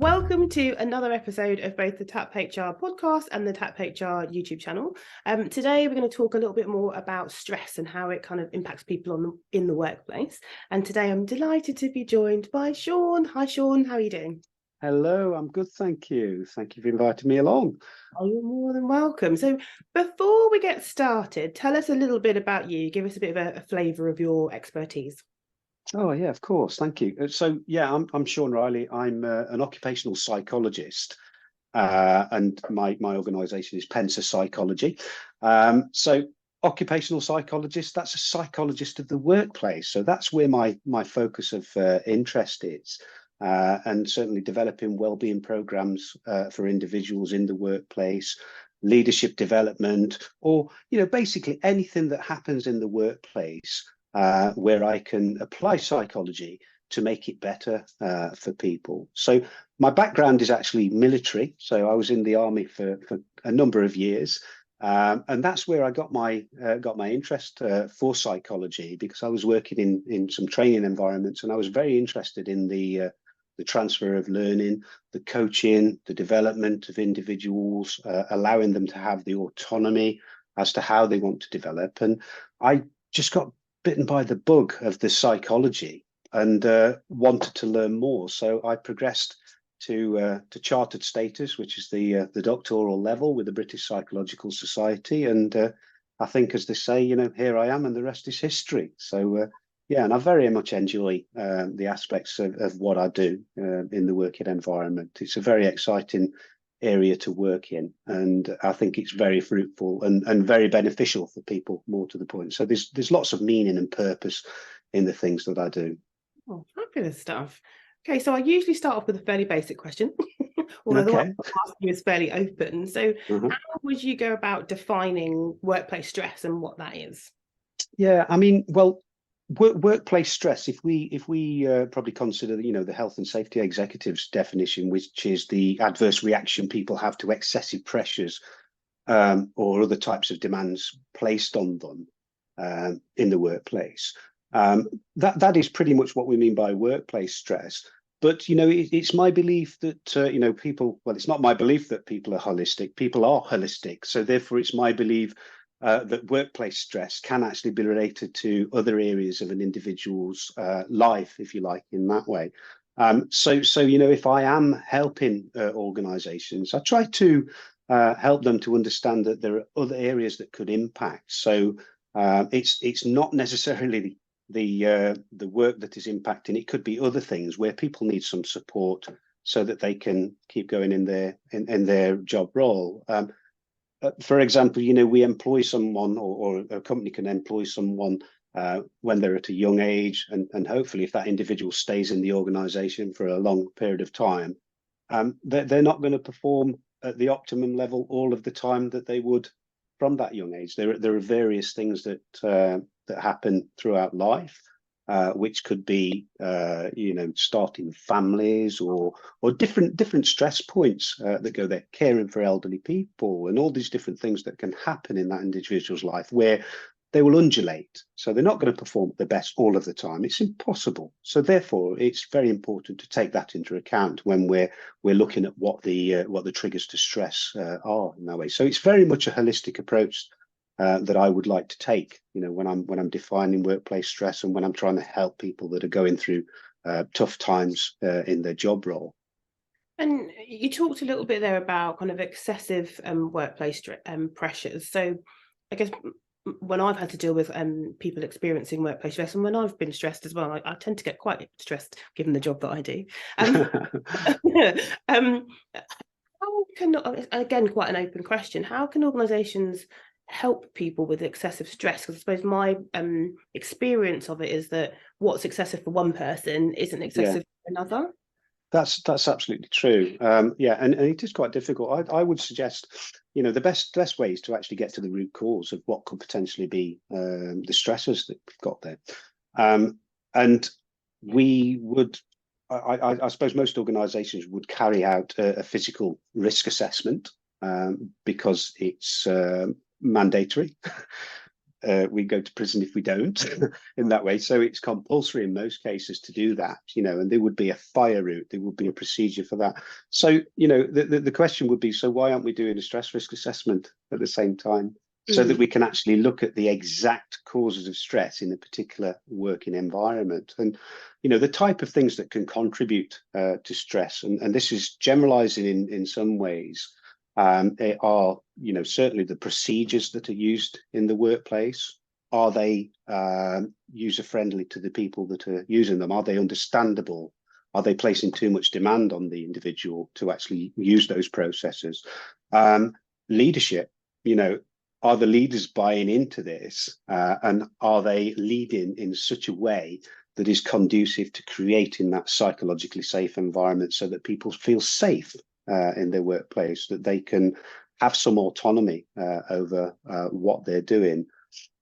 Welcome to another episode of both the Tap HR podcast and the Tap HR YouTube channel. Today we're going to talk a little bit more about stress and how it kind of impacts people in the workplace. And today I'm delighted to be joined by Sean. Hi Sean, how are you doing? Hello, I'm good, thank you. Thank you for inviting me along. Oh, you're more than welcome. So before we get started, tell us a little bit about you. Give us a bit of a flavour of your expertise. Oh yeah, of course, thank you. So yeah, I'm Sean Riley. I'm an occupational psychologist, and my organisation is Pensa Psychology. So occupational psychologist, that's a psychologist of the workplace. So that's where my focus of interest is. And certainly developing wellbeing programs for individuals in the workplace, leadership development, or basically anything that happens in the workplace where I can apply psychology to make it better for people. So my background is actually military. So I was in the army for a number of years. And that's where I got my interest for psychology, because I was working in some training environments, and I was very interested in the transfer of learning, the coaching, the development of individuals, allowing them to have the autonomy as to how they want to develop. And I just got bitten by the bug of the psychology and wanted to learn more. So I progressed to chartered status, which is the doctoral level with the British Psychological Society. And I think, as they say, here I am, and the rest is history. So yeah, and I very much enjoy the aspects of what I do in the working environment. It's a very exciting area to work in, and I think it's very fruitful and very beneficial for people, more to the point. So there's lots of meaning and purpose in the things that I do. Oh, fabulous stuff. Okay, so I usually start off with a fairly basic question, although the one I'm asking you is fairly open. So how would you go about defining workplace stress and what that is? Yeah, I mean, well, workplace stress, if we probably consider the health and safety executive's definition, which is the adverse reaction people have to excessive pressures or other types of demands placed on them in the workplace, that is pretty much what we mean by workplace stress. But it's my belief that people, well, it's not my belief that people are holistic. People are holistic, so therefore it's my belief that workplace stress can actually be related to other areas of an individual's life, if you like, in that way. So if I am helping organizations, I try to help them to understand that there are other areas that could impact. So it's not necessarily the work that is impacting. It could be other things where people need some support so that they can keep going in their job role. For example, we employ someone, or a company can employ someone when they're at a young age, and hopefully if that individual stays in the organization for a long period of time, they're not going to perform at the optimum level all of the time that they would from that young age. There are various things that happen throughout life, which could be starting families or different stress points that go there, caring for elderly people, and all these different things that can happen in that individual's life where they will undulate. So they're not going to perform at the best all of the time. It's impossible. So therefore, it's very important to take that into account when we're looking at what the triggers to stress are in that way. So it's very much a holistic approach that I would like to take, when I'm defining workplace stress and when I'm trying to help people that are going through tough times in their job role. And you talked a little bit there about kind of excessive workplace pressures. So I guess when I've had to deal with people experiencing workplace stress, and when I've been stressed as well, I tend to get quite stressed given the job that I do. How can, again, quite an open question, how can organisations help people with excessive stress? Because I suppose my experience of it is that what's excessive for one person isn't excessive for another. That's absolutely true. Yeah, and it is quite difficult. I would suggest, the best way is to actually get to the root cause of what could potentially be the stressors that we've got there. And we would, I suppose most organisations would carry out a physical risk assessment because it's mandatory. we go to prison if we don't in that way. So it's compulsory in most cases to do that, and there would be a fire route, there would be a procedure for that. So, the question would be, so why aren't we doing a stress risk assessment at the same time? So that we can actually look at the exact causes of stress in a particular working environment, and the type of things that can contribute to stress. And this is generalizing in some ways. They are, certainly the procedures that are used in the workplace. Are they user friendly to the people that are using them? Are they understandable? Are they placing too much demand on the individual to actually use those processes? Leadership, are the leaders buying into this, and are they leading in such a way that is conducive to creating that psychologically safe environment so that people feel safe in their workplace, that they can have some autonomy over what they're doing?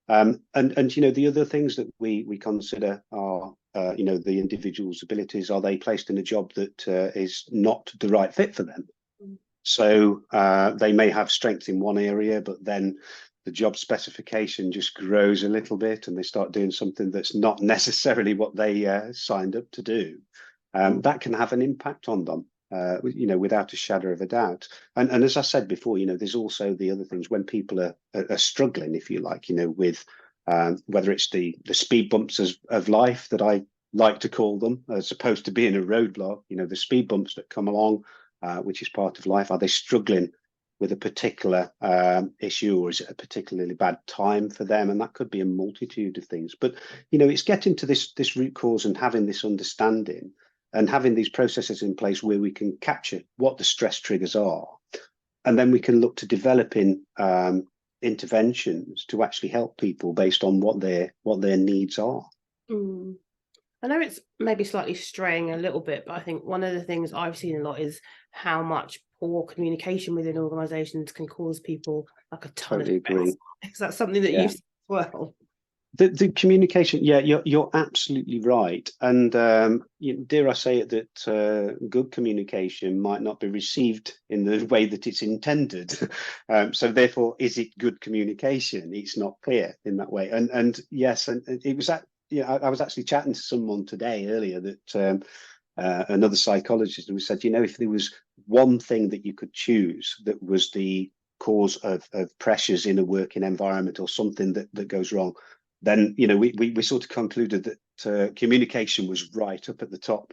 And the other things that we consider are the individual's abilities. Are they placed in a job that is not the right fit for them? So they may have strength in one area, but then the job specification just grows a little bit and they start doing something that's not necessarily what they signed up to do. That can have an impact on them, without a shadow of a doubt. And as I said before, there's also the other things when people are struggling, if you like, with whether it's the speed bumps of life that I like to call them, as opposed to being a roadblock, the speed bumps that come along, which is part of life. Are they struggling with a particular issue, or is it a particularly bad time for them? And that could be a multitude of things. But, it's getting to this root cause and having this understanding and having these processes in place where we can capture what the stress triggers are. And then we can look to developing interventions to actually help people based on what their needs are. I know it's maybe slightly straying a little bit, but I think one of the things I've seen a lot is how much poor communication within organisations can cause people like a ton of stress. Is that something that you've seen as well? The communication, yeah, you're absolutely right. And dare I say it, that good communication might not be received in the way that it's intended. So therefore, is it good communication? It's not clear in that way. And yes, and it was that. I was actually chatting to someone today earlier that another psychologist, who said, if there was one thing that you could choose that was the cause of pressures in a working environment or something that goes wrong, then we sort of concluded that communication was right up at the top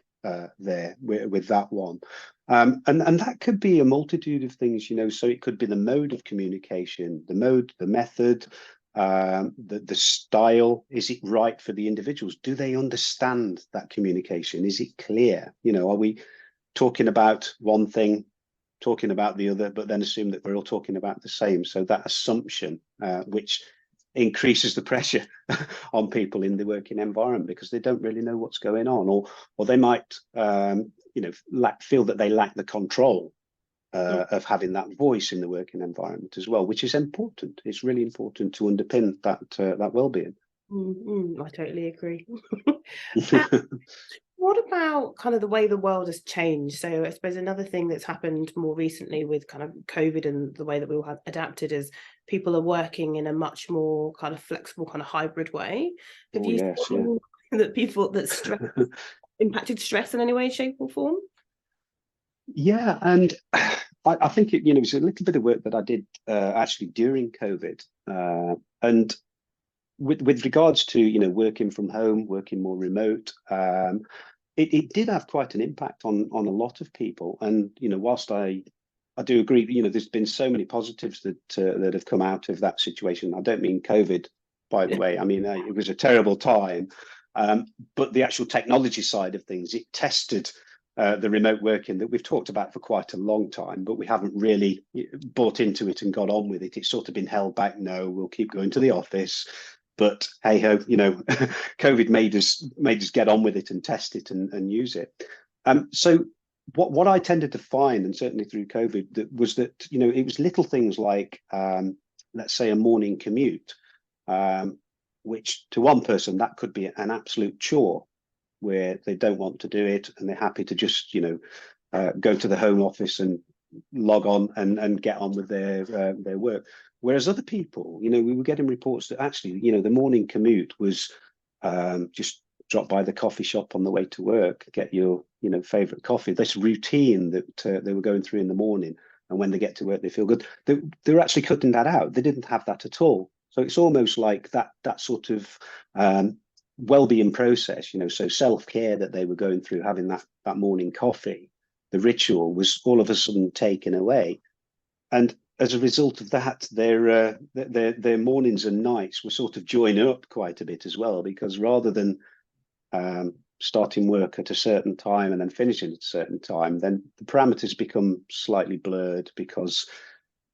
there with that one. And that could be a multitude of things, so it could be the mode of communication, the method, the style. Is it right for the individuals? Do they understand that communication? Is it clear? Are we talking about one thing, talking about the other, but then assume that we're all talking about the same? So that assumption, which increases the pressure on people in the working environment, because they don't really know what's going on, or they might feel that they lack the control of having that voice in the working environment as well, which is important. It's really important to underpin that well-being. I totally agree. What about kind of the way the world has changed? So I suppose another thing that's happened more recently with kind of COVID and the way that we all have adapted is people are working in a much more kind of flexible, kind of hybrid way. Have you seen that people that stress impacted stress in any way, shape, or form? Yeah, and I think it was a little bit of work that I did actually during COVID, and with regards to working from home, working more remote, it did have quite an impact on a lot of people. And whilst I do agree, there's been so many positives that have come out of that situation. I don't mean COVID, by the way. I mean it was a terrible time, but the actual technology side of things, it tested the remote working that we've talked about for quite a long time, but we haven't really bought into it and got on with it. It's sort of been held back. No, we'll keep going to the office. But hey ho, COVID made us get on with it and test it and use it. So what I tended to find, and certainly through COVID, was that it was little things like let's say a morning commute, which to one person that could be an absolute chore, where they don't want to do it and they're happy to just go to the home office and log on and get on with their work. Whereas other people, we were getting reports that actually, the morning commute was just drop by the coffee shop on the way to work, get your, favorite coffee. This routine that they were going through in the morning, and when they get to work, they feel good. They're actually cutting that out. They didn't have that at all. So it's almost like that sort of well-being process, so self-care that they were going through, having that morning coffee, the ritual was all of a sudden taken away. And as a result of that, their mornings and nights were sort of joining up quite a bit as well, because rather than starting work at a certain time and then finishing at a certain time, then the parameters become slightly blurred, because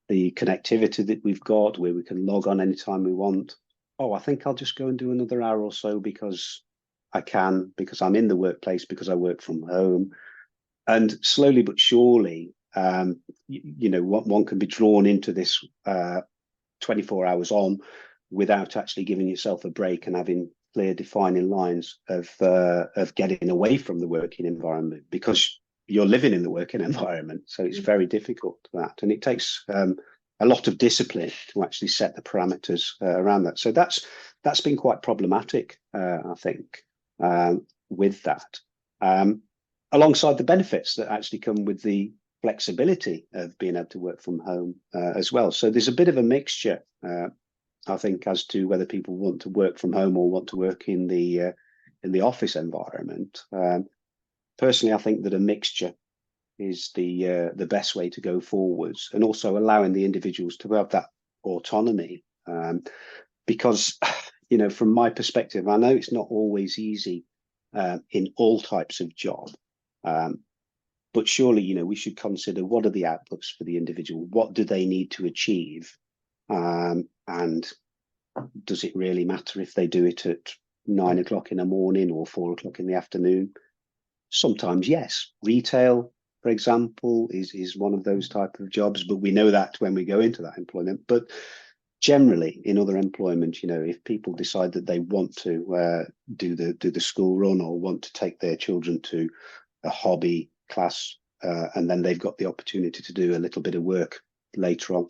the connectivity that we've got, where we can log on anytime we want. Oh, I think I'll just go and do another hour or so because I can, because I'm in the workplace, because I work from home. And slowly but surely, one can be drawn into this 24 hours on without actually giving yourself a break and having clear defining lines of getting away from the working environment, because you're living in the working environment. So it's very difficult, that. And it takes a lot of discipline to actually set the parameters around that. So that's been quite problematic, I think, with that. Alongside the benefits that actually come with the flexibility of being able to work from home as well. So there's a bit of a mixture, I think, as to whether people want to work from home or want to work in the office environment. Personally, I think that a mixture is the best way to go forwards, and also allowing the individuals to have that autonomy. Because, from my perspective, I know it's not always easy in all types of job. But surely, we should consider, what are the outputs for the individual? What do they need to achieve? And does it really matter if they do it at 9 o'clock in the morning or 4 o'clock in the afternoon? Sometimes, yes. Retail, for example, is one of those type of jobs, but we know that when we go into that employment. But generally, in other employment, if people decide that they want to do the school run, or want to take their children to a hobby class, and then they've got the opportunity to do a little bit of work later on,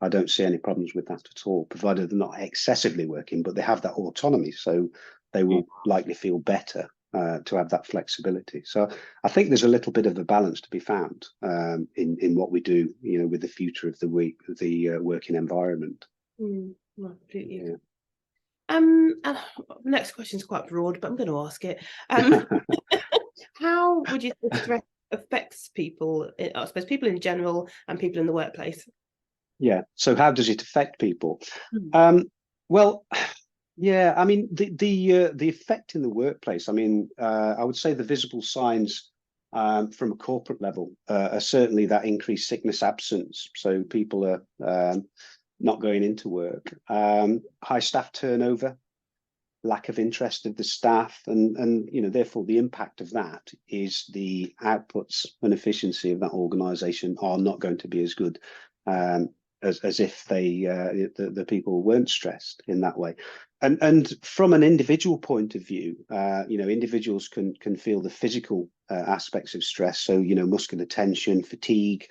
I don't see any problems with that at all, provided they're not excessively working, but they have that autonomy, so they will likely feel better to have that flexibility. So I think there's a little bit of a balance to be found in what we do, with the future of the working environment. Well, completely. Yeah. Next question is quite broad, but I'm going to ask it. How would you say stress affects people, I suppose people in general and people in the workplace? Yeah. So how does it affect people? Well, yeah, I mean, the effect in the workplace, I mean, I would say the visible signs from a corporate level are certainly that increased sickness absence. So people are not going into work, high staff turnover, lack of interest of the staff, and therefore the impact of that is the outputs and efficiency of that organization are not going to be as good as if the people weren't stressed in that way. And from an individual point of view, individuals can feel the physical aspects of stress. So, muscular tension, fatigue,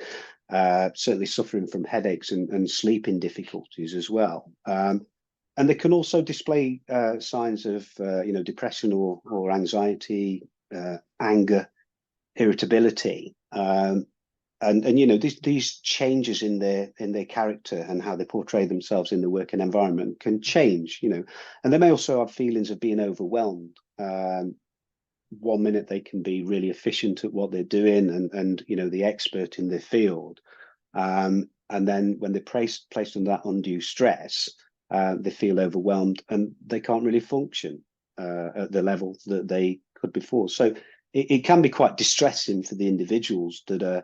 certainly suffering from headaches and sleeping difficulties as well. And they can also display signs of, depression or anxiety, anger, irritability, and these changes in their character and how they portray themselves in the working environment can change. And they may also have feelings of being overwhelmed. 1 minute they can be really efficient at what they're doing and the expert in their field, and then when they're placed under that undue stress, they feel overwhelmed and they can't really function at the level that they could before. So it can be quite distressing for the individuals that are,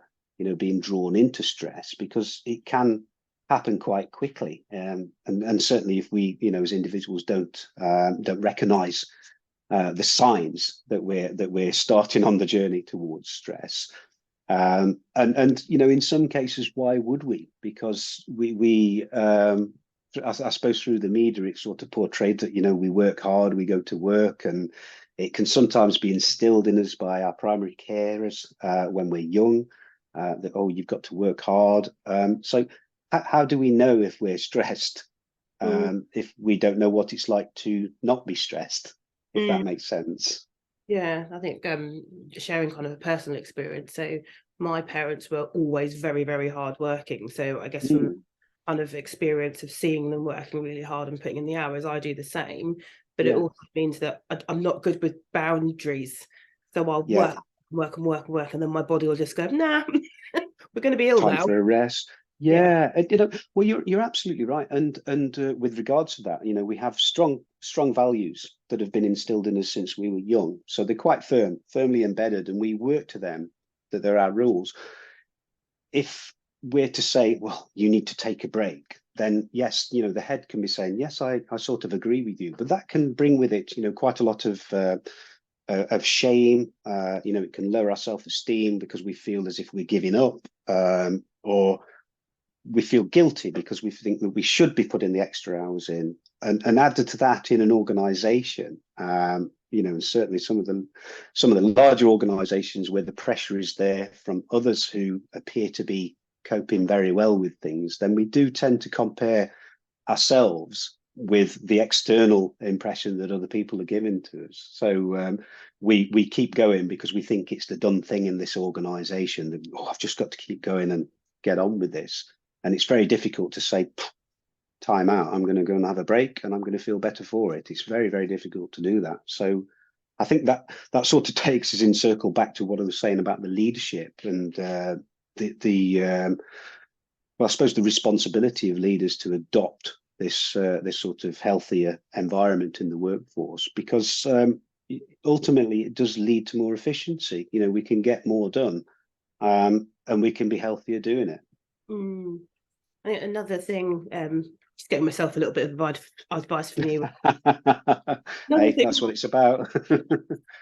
being drawn into stress, because it can happen quite quickly. And certainly if we, as individuals don't recognize the signs that we're starting on the journey towards stress. And in some cases, why would we? Because we I suppose through the media, it's sort of portrayed that, we work hard, we go to work, and it can sometimes be instilled in us by our primary carers when we're young, that, oh, you've got to work hard. So how do we know if we're stressed if we don't know what it's like to not be stressed, if that makes sense? Yeah, I think sharing kind of a personal experience. So my parents were always very, very hard working. So I guess from kind of experience of seeing them working really hard and putting in the hours, I do the same. But it also means that I'm not good with boundaries. So I'll work and work and work, and then my body will just go, nah, we're going to be ill Time now. for a rest. Yeah, well, you're absolutely right, and with regards to that, we have strong values that have been instilled in us since we were young, so they're quite firmly embedded, and we work to them. That there are rules. If we're to say, well, you need to take a break, then yes, the head can be saying, yes, I sort of agree with you, but that can bring with it, quite a lot of shame. It can lower our self-esteem because we feel as if we're giving up, or we feel guilty because we think that we should be putting the extra hours in. And added to that, in an organization, and certainly some of the larger organizations where the pressure is there from others who appear to be coping very well with things, then we do tend to compare ourselves with the external impression that other people are giving to us. So we keep going because we think it's the done thing in this organization. That, I've just got to keep going and get on with this. And it's very difficult to say, time out, I'm going to go and have a break and I'm going to feel better for it. It's very, very difficult to do that. So I think that sort of takes us in circle back to what I was saying about the leadership and well, I suppose the responsibility of leaders to adopt this sort of healthier environment in the workforce, because ultimately it does lead to more efficiency. We can get more done, and we can be healthier doing it. I think another thing, just getting myself a little bit of advice from you. Hey, that's what it's about.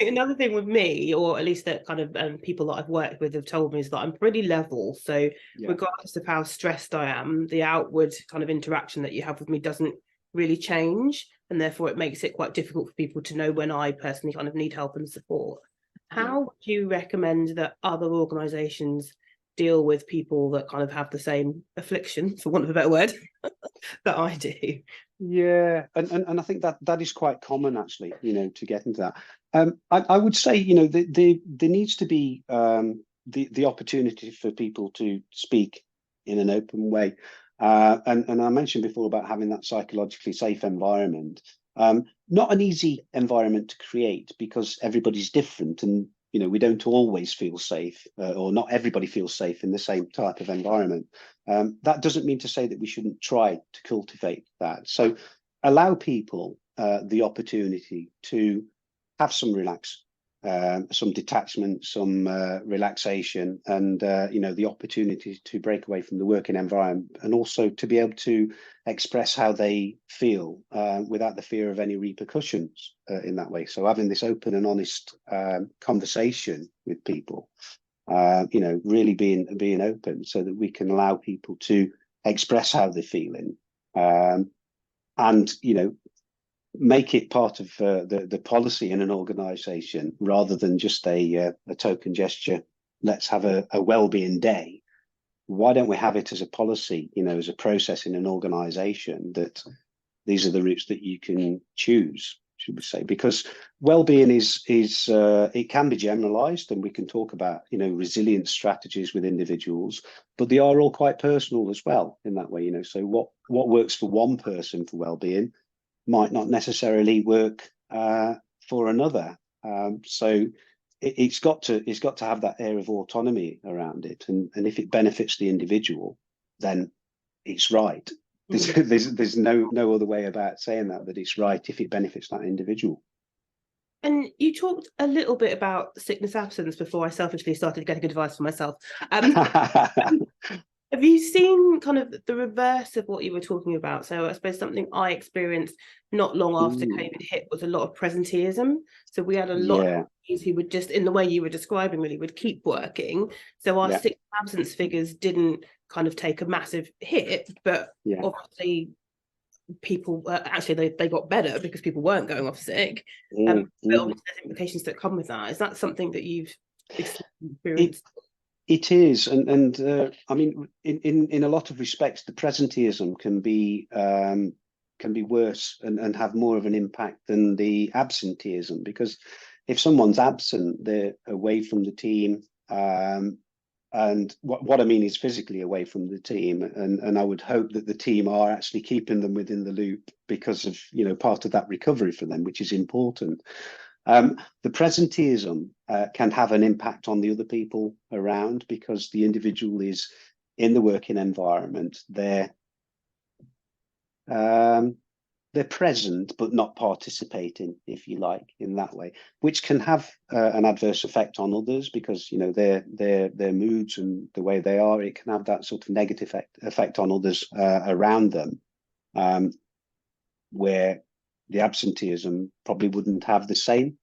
Another thing with me, or at least that kind of people that I've worked with have told me, is that I'm pretty level. So regardless of how stressed I am, the outward kind of interaction that you have with me doesn't really change. And therefore it makes it quite difficult for people to know when I personally kind of need help and support. How would you recommend that other organisations deal with people that kind of have the same affliction, for want of a better word, that I do? Yeah, and I think that is quite common, actually, to get into that. I would say, there needs to be the opportunity for people to speak in an open way. And I mentioned before about having that psychologically safe environment. Not an easy environment to create because everybody's different, and we don't always feel safe, or not everybody feels safe in the same type of environment. That doesn't mean to say that we shouldn't try to cultivate that. So allow people the opportunity to have some some detachment, some relaxation, and the opportunity to break away from the working environment, and also to be able to express how they feel without the fear of any repercussions in that way. So having this open and honest conversation with people, really being open, so that we can allow people to express how they're feeling, and make it part of the policy in an organization, rather than just a token gesture. Let's have a well-being day. Why don't we have it as a policy, as a process in an organization, that these are the routes that you can choose, should we say? Because well-being is it can be generalized, and we can talk about resilience strategies with individuals, but they are all quite personal as well in that way. So what works for one person for well-being might not necessarily work for another. So it's got to have that air of autonomy around it, and if it benefits the individual, then it's right. There's no other way about saying that it's right if it benefits that individual. And you talked a little bit about sickness absence before I selfishly started getting advice for myself. Have you seen kind of the reverse of what you were talking about? So I suppose something I experienced not long after COVID hit was a lot of presenteeism. So we had a lot of people who would just, in the way you were describing, really would keep working. So our sick absence figures didn't kind of take a massive hit, but obviously people actually they got better because people weren't going off sick. But obviously there's implications that come with that. Is that something that you've experienced? It is, and I mean, in a lot of respects, the presenteeism can be worse and have more of an impact than the absenteeism, because if someone's absent, they're away from the team. And what I mean is physically away from the team, and I would hope that the team are actually keeping them within the loop because of, part of that recovery for them, which is important. The presenteeism can have an impact on the other people around, because the individual is in the working environment. They're present but not participating, if you like, in that way, which can have an adverse effect on others, because their moods and the way they are. It can have that sort of negative effect on others around them, where the absenteeism probably wouldn't have the same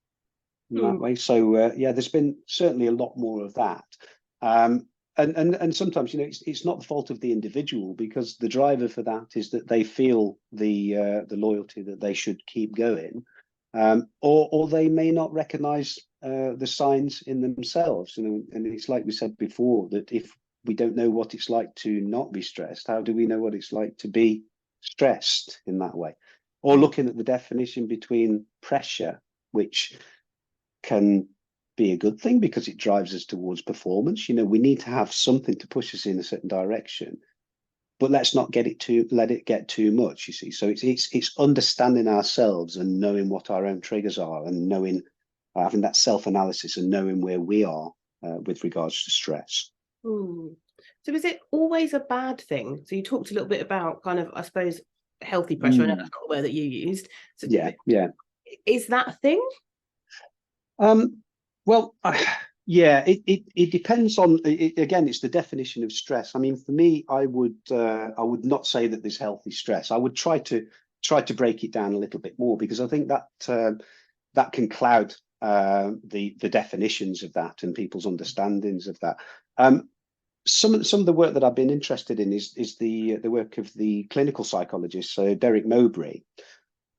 in that way. So yeah, there's been certainly a lot more of that. And sometimes, it's not the fault of the individual, because the driver for that is that they feel the loyalty that they should keep going, or they may not recognise the signs in themselves. And it's like we said before, that if we don't know what it's like to not be stressed, how do we know what it's like to be stressed in that way? Or looking at the definition between pressure, which can be a good thing because it drives us towards performance. We need to have something to push us in a certain direction, but let's not let it get too much, you see. So it's understanding ourselves and knowing what our own triggers are, and knowing, having that self-analysis and knowing where we are with regards to stress. So is it always a bad thing? So you talked a little bit about kind of, I suppose, healthy pressure. I know that's not the word that you used. So yeah. Is that a thing? Well, yeah, it depends on, again, it's the definition of stress. I mean, for me, I would not say that there's healthy stress. I would try to break it down a little bit more, because I think that that can cloud the definitions of that and people's understandings of that. Some of the work that I've been interested in is the work of the clinical psychologist, so Derek Mowbray.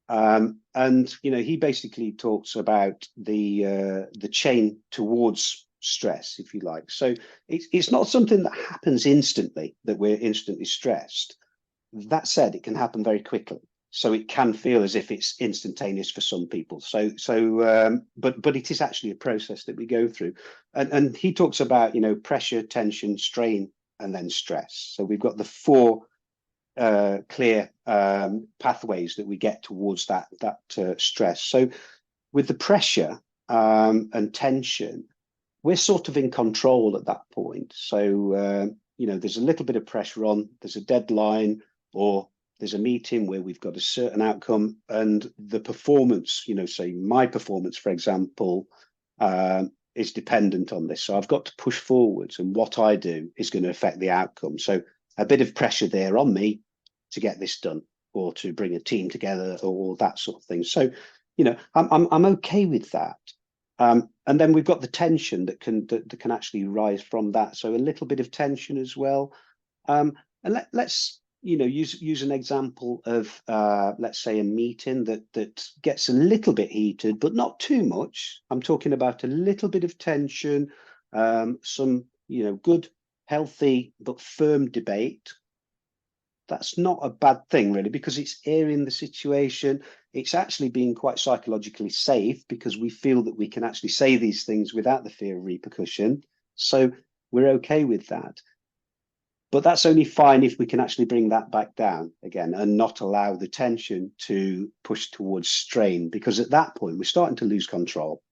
And he basically talks about the chain towards stress, if you like. So it's not something that happens instantly, that we're instantly stressed. That said, it can happen very quickly. So it can feel as if it's instantaneous for some people. But it is actually a process that we go through. And he talks about, pressure, tension, strain, and then stress. So we've got the four clear pathways that we get towards that stress. So with the pressure and tension, we're sort of in control at that point. So there's a little bit of pressure on, there's a deadline, or there's a meeting where we've got a certain outcome, and the performance, say my performance, for example, is dependent on this. So I've got to push forwards, and what I do is going to affect the outcome. So a bit of pressure there on me to get this done, or to bring a team together, or that sort of thing. So, I'm okay with that. And then we've got the tension that can actually rise from that. So a little bit of tension as well. And let's use an example of let's say a meeting that gets a little bit heated, but not too much. I'm talking about a little bit of tension, some good, healthy but firm debate. That's not a bad thing, really, because it's airing the situation. It's actually being quite psychologically safe, because we feel that we can actually say these things without the fear of repercussion. So we're okay with that. But that's only fine if we can actually bring that back down again and not allow the tension to push towards strain, because at that point we're starting to lose control.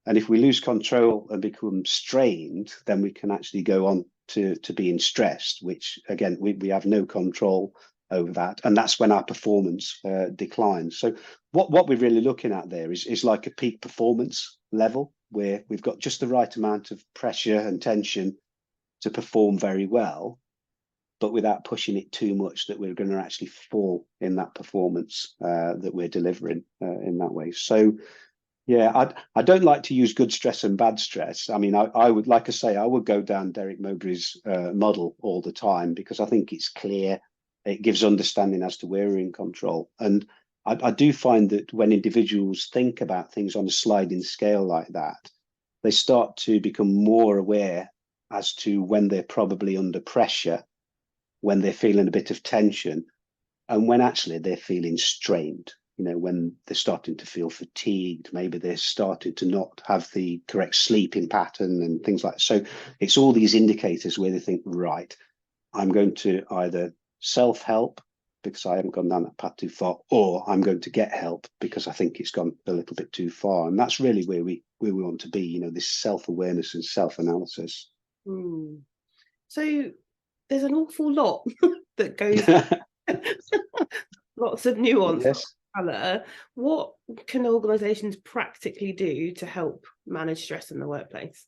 And if we lose control and become strained, then we can actually go on to being stressed, which again, we have no control over that. And that's when our performance declines. So what we're really looking at there is like a peak performance level, where we've got just the right amount of pressure and tension to perform very well, but without pushing it too much that we're going to actually fall in that performance that we're delivering in that way. So yeah, I don't like to use good stress and bad stress. I mean, I would, like I say, I would go down Derek Mowbray's model all the time, because I think it's clear. It gives understanding as to where we're in control. And I do find that when individuals think about things on a sliding scale like that, they start to become more aware as to when they're probably under pressure, when they're feeling a bit of tension, and when actually they're feeling strained. When they're starting to feel fatigued, maybe they're starting to not have the correct sleeping pattern and things like that. So it's all these indicators where they think, right, I'm going to either self-help because I haven't gone down that path too far, or I'm going to get help because I think it's gone a little bit too far. And that's really where we want to be, this self-awareness and self-analysis. So there's an awful lot that goes lots of nuance. Yes. Color. What can organizations practically do to help manage stress in the workplace?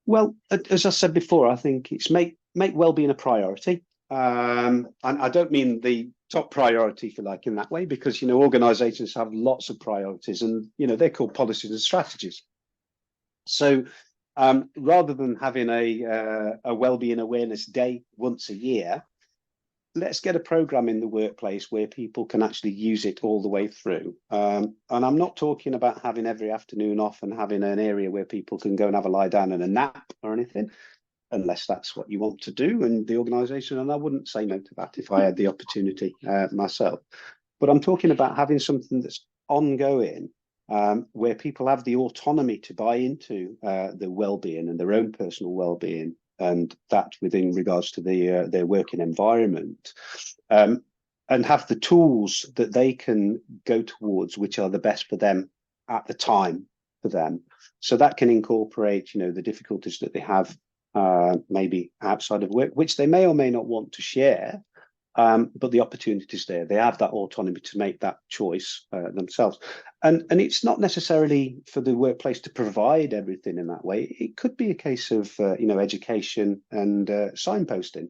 Well, as I said before, I think it's make well-being a priority. And I don't mean the top priority, if you like, in that way, because organizations have lots of priorities, and they're called policies and strategies. So rather than having a well-being awareness day once a year, let's get a program in the workplace where people can actually use it all the way through. And I'm not talking about having every afternoon off and having an area where people can go and have a lie down and a nap or anything, unless that's what you want to do in the organisation. And I wouldn't say no to that if I had the opportunity myself. But I'm talking about having something that's ongoing, where people have the autonomy to buy into the well-being and their own personal well-being, and that within regards to their working environment, and have the tools that they can go towards which are the best for them at the time for them. So that can incorporate, the difficulties that they have maybe outside of work, which they may or may not want to share, but the opportunity is there. They have that autonomy to make that choice themselves. And it's not necessarily for the workplace to provide everything in that way. It could be a case of, education and signposting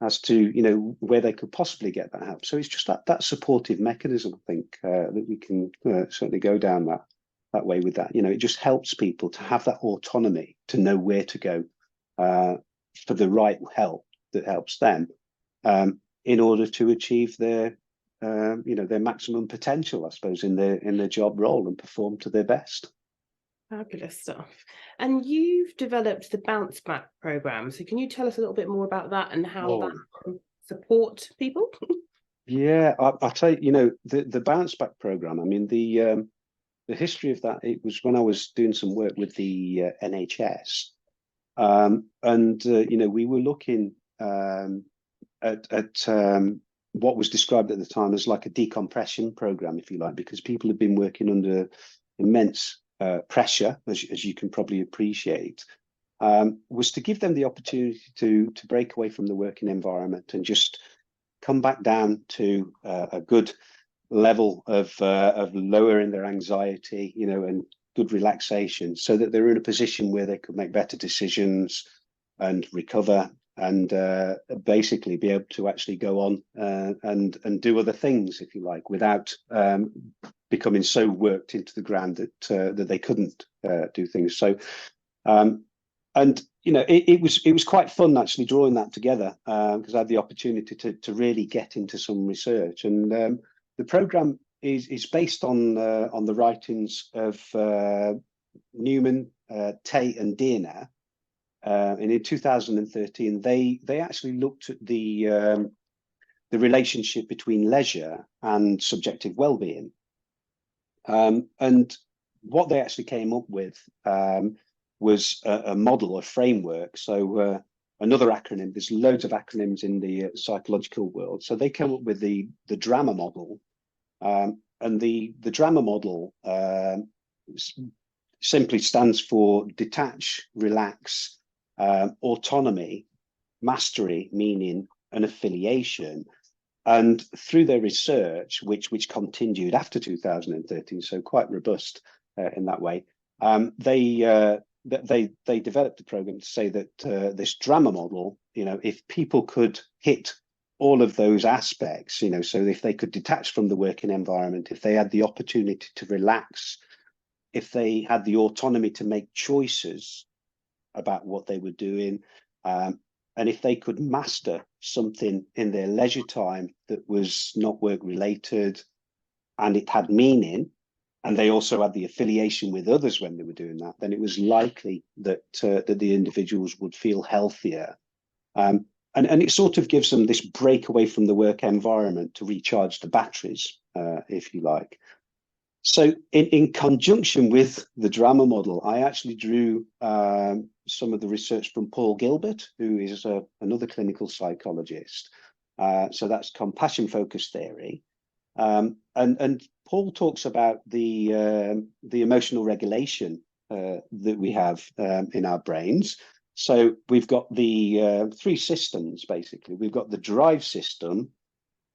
as to, where they could possibly get that help. So it's just that supportive mechanism, I think, that we can certainly go down that way with that. It just helps people to have that autonomy to know where to go for the right help that helps them, in order to achieve their maximum potential, I suppose, in their job role and perform to their best. Fabulous stuff. And you've developed the Bounce Back program. So can you tell us a little bit more about that and how that can support people? Yeah, I'll tell you, the Bounce Back program, I mean, the history of that, it was when I was doing some work with the NHS. We were looking at what was described at the time as like a decompression program, if you like, because people had been working under immense pressure, as you can probably appreciate, was to give them the opportunity to break away from the working environment and just come back down to a good level of lowering their anxiety, and good relaxation, so that they're in a position where they could make better decisions and recover and basically be able to actually go on and do other things, if you like, without becoming so worked into the ground that they couldn't do things. So it was quite fun actually drawing that together, because I had the opportunity to really get into some research. And the program is based on the writings of Newman, Tate, and Dierner. And in 2013, they actually looked at the relationship between leisure and subjective well-being. And what they actually came up with was a model, a framework. So another acronym, there's loads of acronyms in the psychological world. So they came up with the DRAMA model. And the DRAMA model simply stands for detach, relax, autonomy, mastery, meaning, and affiliation. And through their research, which continued after 2013, so quite robust in that way, they developed a program to say that this DRAMA model, if people could hit all of those aspects, so if they could detach from the working environment, if they had the opportunity to relax, if they had the autonomy to make choices about what they were doing, and if they could master something in their leisure time that was not work related and it had meaning, and they also had the affiliation with others when they were doing that, then it was likely that that the individuals would feel healthier. And it sort of gives them this break away from the work environment to recharge the batteries, if you like. So in conjunction with the drama model, I actually drew some of the research from Paul Gilbert, who is another clinical psychologist. So that's compassion focused theory. And Paul talks about the emotional regulation that we have in our brains. So we've got the three systems, basically. We've got the drive system,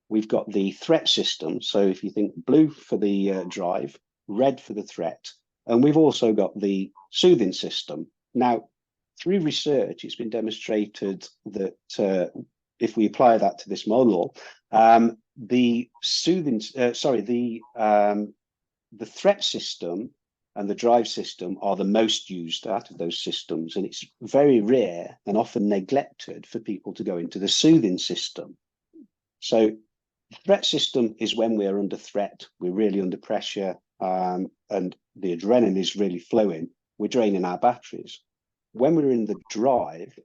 we've got the threat system. So if you think blue for the drive, red for the threat, and we've also got the soothing system. Now, through research, it's been demonstrated that if we apply that to this model, the threat system and the drive system are the most used out of those systems, and it's very rare and often neglected for people to go into the soothing system. So the threat system is when we're under threat, we're really under pressure, and the adrenaline is really flowing, we're draining our batteries. When we're in the drive,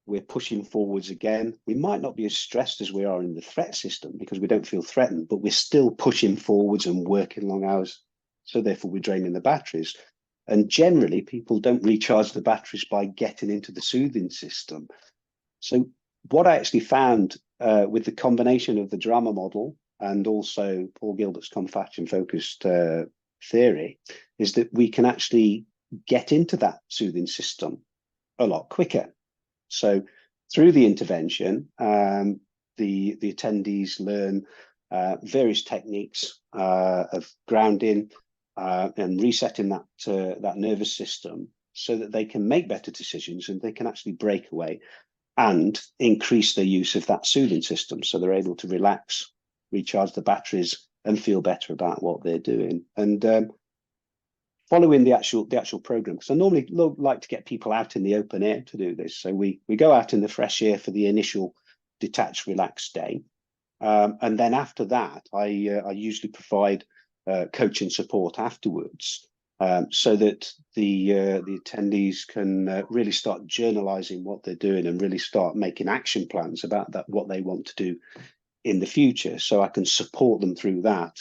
we're pushing forwards again. We might not be as stressed as we are in the threat system because we don't feel threatened, but we're still pushing forwards and working long hours. So therefore we're draining the batteries. And generally people don't recharge the batteries by getting into the soothing system. So what I actually found with the combination of the drama model and also Paul Gilbert's compassion focused theory is that we can actually get into that soothing system a lot quicker. So through the intervention, the attendees learn various techniques of grounding and resetting that nervous system so that they can make better decisions and they can actually break away and increase their use of that soothing system. So they're able to relax, recharge the batteries and feel better about what they're doing. And following the actual program, because I normally like to get people out in the open air to do this. So we go out in the fresh air for the initial detached, relaxed day. And then after that, I usually provide coaching support afterwards so that the attendees can really start journalizing what they're doing and really start making action plans about what they want to do in the future. So I can support them through that,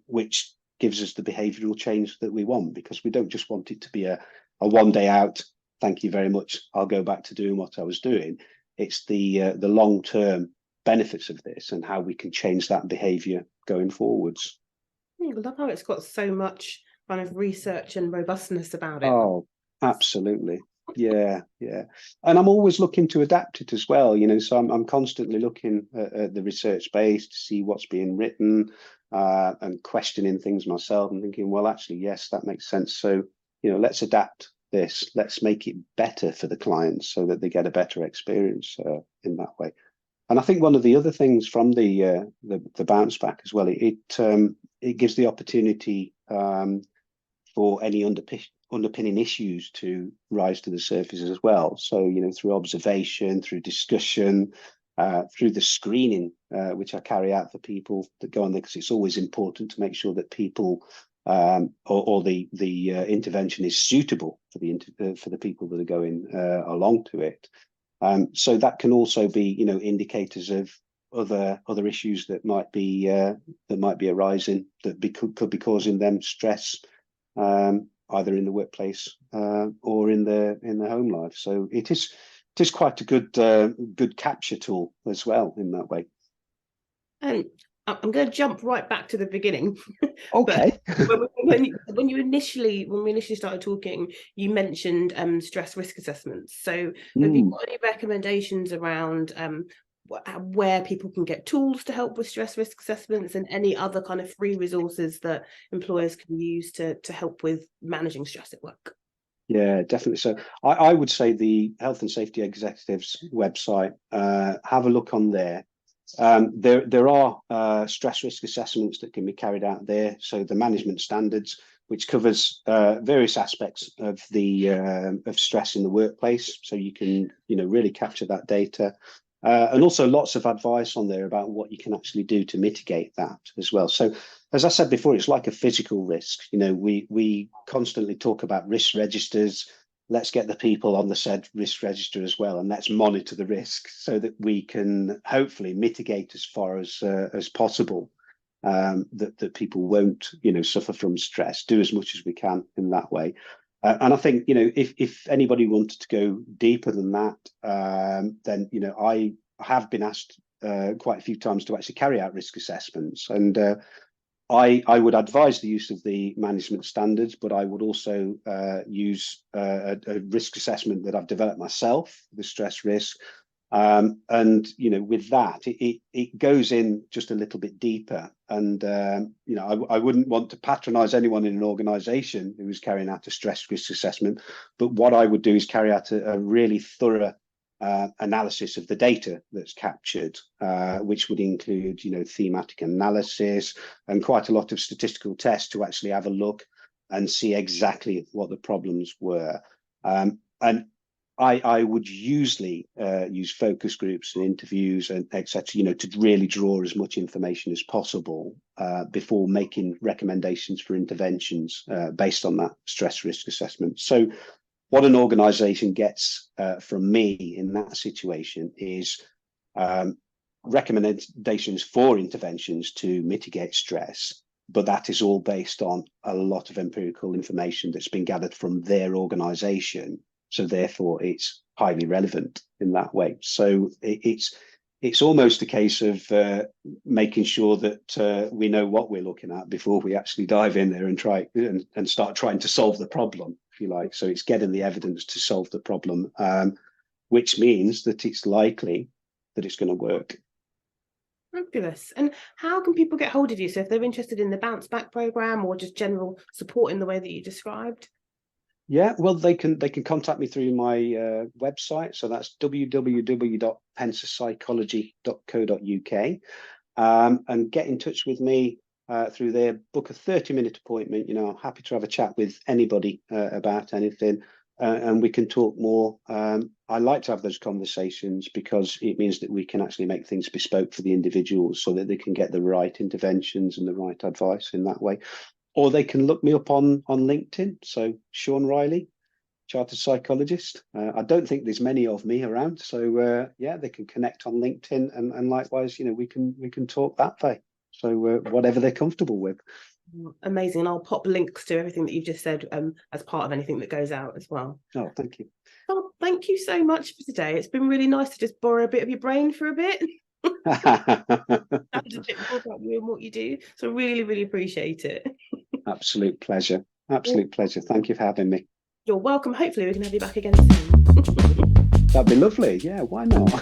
which gives us the behavioral change that we want, because we don't just want it to be a one day out, thank you very much, I'll go back to doing what I was doing. It's the long-term benefits of this and how we can change that behavior going forwards. I love how it's got so much kind of research and robustness about it. Oh, absolutely. Yeah. And I'm always looking to adapt it as well, so I'm constantly looking at the research base to see what's being written and questioning things myself and thinking, well, actually, yes, that makes sense. So, let's adapt this, let's make it better for the clients so that they get a better experience in that way. And I think one of the other things from the bounce back as well, it gives the opportunity for any underpinning issues to rise to the surface as well. So, through observation, through discussion, through the screening, which I carry out for people that go on there, because it's always important to make sure that people or the intervention is suitable for the people that are going along to it. So that can also be, indicators of other issues that might be arising that could be causing them stress, either in the workplace or in their home life. So it is quite a good capture tool as well in that way. And I'm going to jump right back to the beginning. Okay. when we initially started talking, you mentioned stress risk assessments. So have you got any recommendations around where people can get tools to help with stress risk assessments and any other kind of free resources that employers can use to help with managing stress at work? Yeah, definitely. So I would say the Health and Safety Executives website, have a look on there. There are stress risk assessments that can be carried out there. So the management standards, which covers various aspects of the of stress in the workplace. So you can really capture that data. And also lots of advice on there about what you can actually do to mitigate that as well. So as I said before, it's like a physical risk. We constantly talk about risk registers. Let's get the people on the said risk register as well, and let's monitor the risk so that we can hopefully mitigate as far as possible, that people won't, suffer from stress. Do as much as we can in that way. And I think, if anybody wanted to go deeper than that, then, I have been asked quite a few times to actually carry out risk assessments. And I would advise the use of the management standards, but I would also use a risk assessment that I've developed myself, the stress risk. And with that, it goes in just a little bit deeper. And I wouldn't want to patronize anyone in an organization who is carrying out a stress risk assessment, but what I would do is carry out a really thorough analysis of the data that's captured, which would include thematic analysis and quite a lot of statistical tests to actually have a look and see exactly what the problems were. And I would usually use focus groups and interviews and etc. To really draw as much information as possible before making recommendations for interventions based on that stress risk assessment. So what an organisation gets from me in that situation is recommendations for interventions to mitigate stress, but that is all based on a lot of empirical information that's been gathered from their organisation. So therefore, it's highly relevant in that way. So it's almost a case of making sure that we know what we're looking at before we actually dive in there and try and start trying to solve the problem, if you like. So it's getting the evidence to solve the problem, which means that it's likely that it's going to work. Fabulous. And how can people get hold of you? So if they're interested in the Bounce Back program or just general support in the way that you described? Yeah, well, they can contact me through my website. So that's www.pensapsychology.co.uk, and get in touch with me through there. Book a 30-minute appointment. I'm happy to have a chat with anybody about anything, and we can talk more. I like to have those conversations because it means that we can actually make things bespoke for the individuals so that they can get the right interventions and the right advice in that way. Or they can look me up on LinkedIn. So Sean Riley, Chartered Psychologist. I don't think there's many of me around. So they can connect on LinkedIn, and likewise, we can talk that way. So whatever they're comfortable with. Amazing. And I'll pop links to everything that you've just said as part of anything that goes out as well. Oh, thank you. Oh, thank you so much for today. It's been really nice to just borrow a bit of your brain for a bit. Sounds a bit more about you and what you do. So really, really appreciate it. Absolute pleasure. Absolute pleasure. Thank you for having me. You're welcome. Hopefully we can have you back again soon. That'd be lovely. Yeah, why not?